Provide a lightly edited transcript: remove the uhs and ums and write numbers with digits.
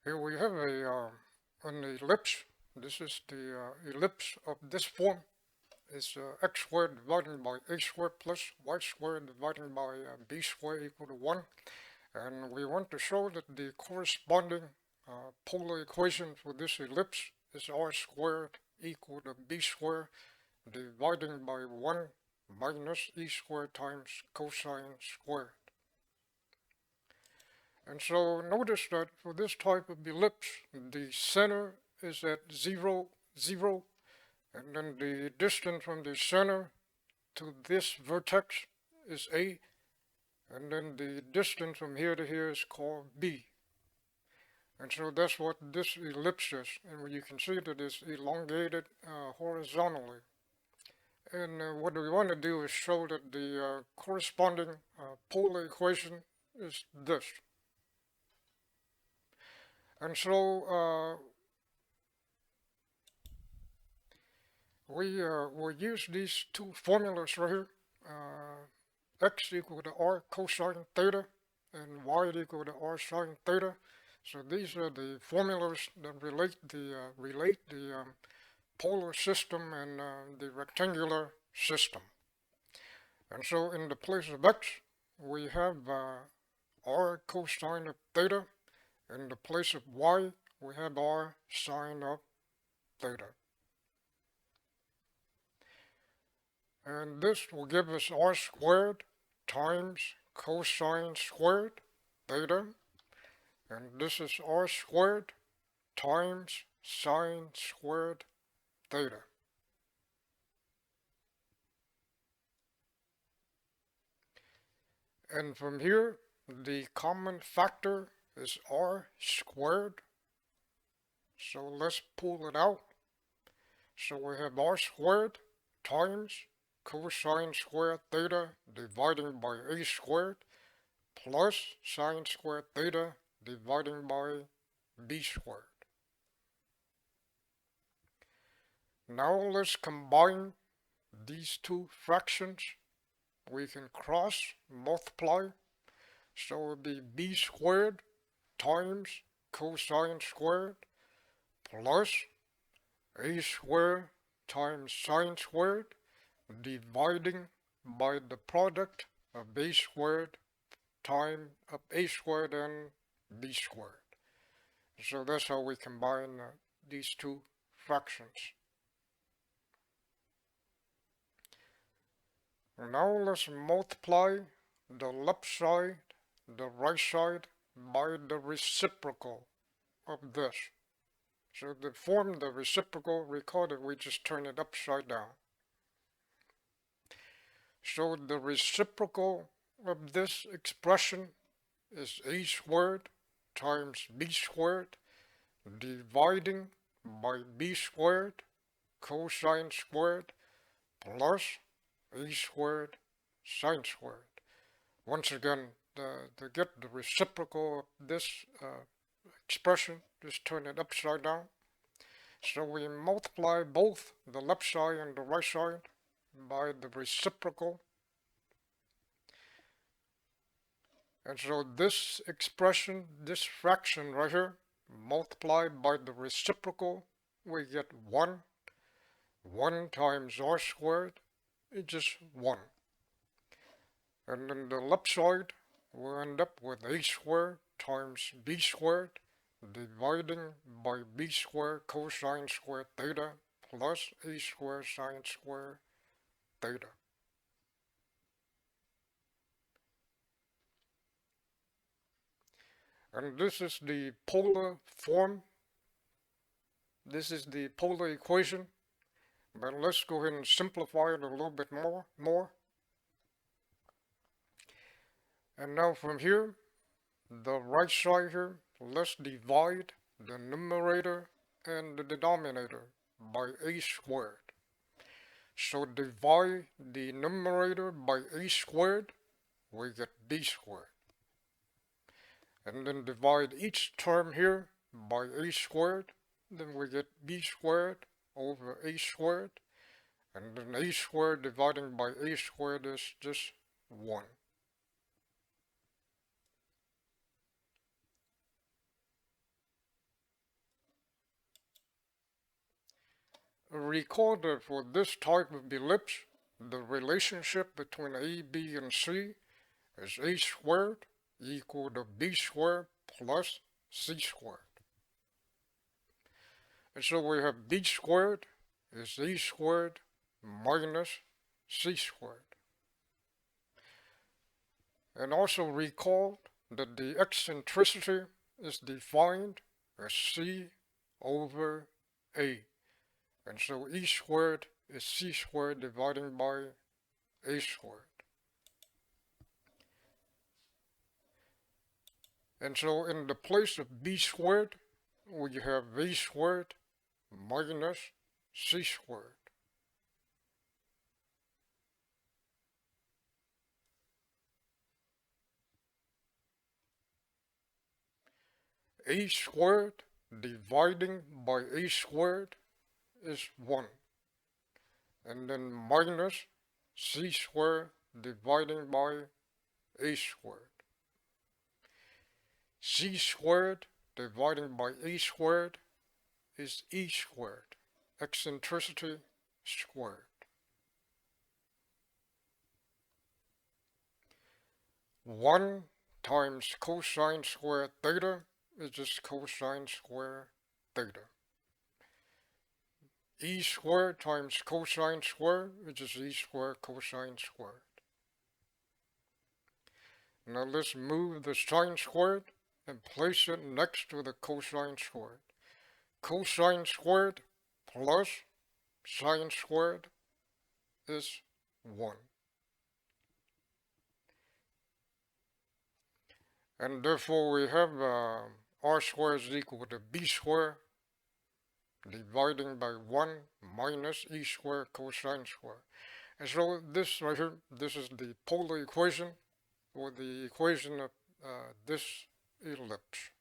Here we have an ellipse. This is the ellipse of this form. It's x squared divided by a squared plus y squared divided by b squared equal to 1. And we want to show that the corresponding polar equation for this ellipse is r squared equal to b squared dividing by 1 minus e squared times cosine squared. And so notice that for this type of ellipse, the center is at 0, 0, and then the distance from the center to this vertex is A, and then the distance from here to here is called B. And so that's what this ellipse is, and you can see that it's elongated horizontally. And what we want to do is show that the corresponding polar equation is this. And so we'll use these two formulas right here. X equal to r cosine theta and y equal to r sine theta. So these are the formulas that relate the polar system and the rectangular system. And so in the place of x, we have r cosine of theta. In the place of y, we have r sine of theta. And this will give us r squared times cosine squared theta. And this is r squared times sine squared theta. And from here, the common factor is r squared. So let's pull it out. So we have r squared times cosine squared theta dividing by a squared plus sine squared theta dividing by b squared. Now let's combine these two fractions. We can cross multiply. So it will be b squared times cosine squared plus a squared times sine squared dividing by the product of a squared times of a squared and b squared. So that's how we combine these two fractions. Now let's multiply the left side, the right side, by the reciprocal of this. So to form the reciprocal, recall that we just turn it upside down. So the reciprocal of this expression is a squared times b squared dividing by b squared cosine squared plus a squared sine squared. Once again, to get the reciprocal of this expression, just turn it upside down. So we multiply both the left side and the right side by the reciprocal. And so this expression, this fraction right here, multiplied by the reciprocal, we get 1. 1 times r squared is just 1. And then the left side, we'll end up with a squared times b squared dividing by b squared cosine squared theta plus a squared sine squared theta. And this is the polar form. This is the polar equation. But let's go ahead and simplify it a little bit more. And now from here, the right side here, let's divide the numerator and the denominator by a squared. So divide the numerator by a squared, we get b squared. And then divide each term here by a squared, then we get b squared over a squared. And then a squared dividing by a squared is just 1. recall that for this type of ellipse, the relationship between A, B, and C is A squared equal to B squared plus C squared. And so we have B squared is A squared minus C squared. And also recall that the eccentricity is defined as C over A. And so E squared is C squared divided by A squared. And so in the place of B squared, we have A squared minus C squared. A squared dividing by A squared is 1. And then minus C squared dividing by A squared. C squared dividing by A squared is E squared, eccentricity squared. One times cosine squared theta is just cosine squared theta. E squared times cosine squared is just E squared cosine squared. Now let's move the sine squared and place it next to the cosine squared. Cosine squared plus sine squared is 1. And therefore we have r squared is equal to b squared dividing by 1 minus e squared cosine squared. And so this right here, this is the polar equation, or the equation of this ellipse.